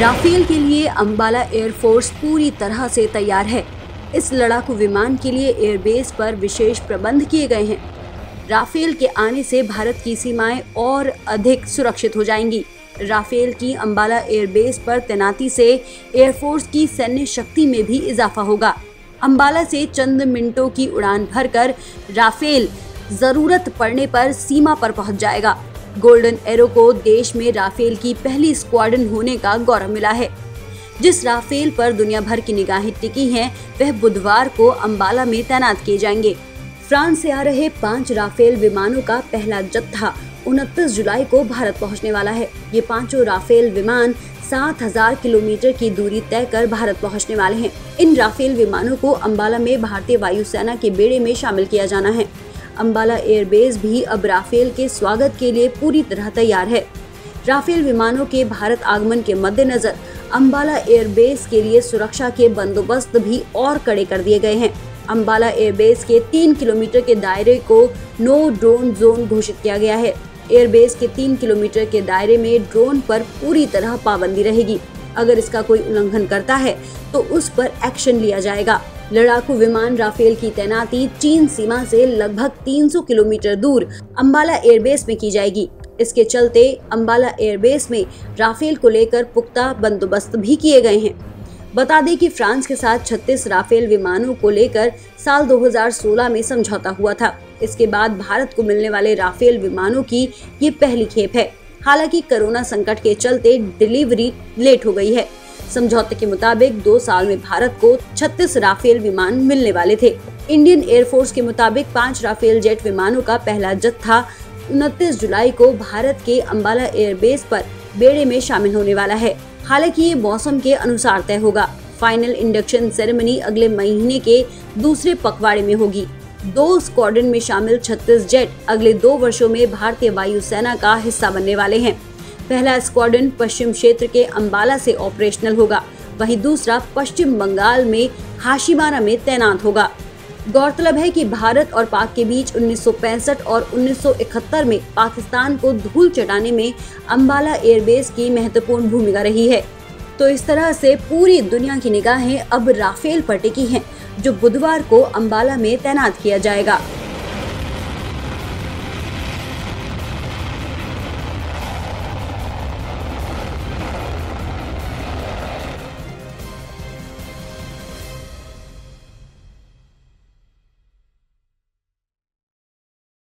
Rafale के लिए Ambala air force पूरी तरह से तैयार है। इस लड़ाकू विमान के लिए एयरबेस पर विशेष प्रबंध किए गए हैं। राफेल के आने से भारत की सीमाएं और अधिक सुरक्षित हो जाएंगी। राफेल की अंबाला एयरबेस पर तैनाती से एयरफोर्स की सैन्य शक्ति में भी इजाफा होगा। अंबाला से चंद मिनटों की उड़ान भरकर राफेल जरूरत पड़ने पर सीमा पर पहुंच जाएगा। गोल्डन एरो को देश में राफेल की पहली स्क्वाड्रन होने का गौरव मिला है। जिस राफेल पर दुनिया भर की निगाहें टिकी हैं, वह बुधवार को अंबाला में तैनात किए जाएंगे। फ्रांस से आ रहे 5 राफेल विमानों का पहला जत्था 29 जुलाई को भारत पहुंचने वाला है। ये पांचों राफेल विमान 7000 किलोमीटर की दूरी तय कर भारत पहुंचने वाले हैं। इन राफेल विमानों को अंबाला में भारतीय वायुसेना के बेड़े में शामिल किया जाना है। अंबाला एयरबेस भी अब राफेल के स्वागत के लिए पूरी तरह तैयार है। राफेल विमानों के भारत आगमन के मद्देनजर अंबाला एयरबेस के लिए सुरक्षा के बंदोबस्त भी और कड़े कर दिए गए हैं। अंबाला एयरबेस के 3 किलोमीटर के दायरे को नो ड्रोन जोन घोषित किया गया है। एयरबेस के 3 किलोमीटर के दायरे में ड्रोन पर पूरी तरह पाबंदी रहेगी। अगर इसका कोई उल्लंघन करता है तो उस पर एक्शन लिया जाएगा। लड़ाकू विमान राफेल की तैनाती चीन सीमा से लगभग 300 किलोमीटर दूर अंबाला एयरबेस में की जाएगी। इसके चलते अंबाला एयरबेस में राफेल को लेकर पुख्ता बंदोबस्त भी किए गए हैं। बता दें कि फ्रांस के साथ 36 राफेल विमानों को लेकर साल 2016 में समझौता हुआ था। इसके बाद भारत को मिलने वाले राफेल विमानों की ये पहली खेप है। हालांकि कोरोना संकट के चलते डिलीवरी लेट हो गई है। समझौते के मुताबिक 2 साल में भारत को 36 राफेल विमान मिलने वाले थे। इंडियन एयरफोर्स के मुताबिक 5 राफेल जेट विमानों का पहला जत्था 29 जुलाई को भारत के अंबाला एयरबेस पर बेड़े में शामिल होने वाला है। हालांकि ये मौसम के अनुसार तय होगा। फाइनल इंडक्शन सेरेमनी अगले महीने के दूसरे पखवाड़े में होगी। 2 स्क्वाड्रन में शामिल 36 जेट अगले 2 वर्षों में भारतीय वायुसेना का हिस्सा बनने वाले हैं। पहला स्क्वाड्रन पश्चिम क्षेत्र के अंबाला से ऑपरेशनल होगा, वहीं दूसरा पश्चिम बंगाल में हाशिमारा में तैनात होगा। गौरतलब है कि भारत और पाक के बीच 1965 और 1971 में पाकिस्तान को धूल चटाने में अंबाला एयरबेस की महत्वपूर्ण भूमिका रही है। तो इस तरह से पूरी दुनिया की निगाहें अब राफेल पर टिकी हैं, जो बुधवार को अंबाला में तैनात किया जाएगा।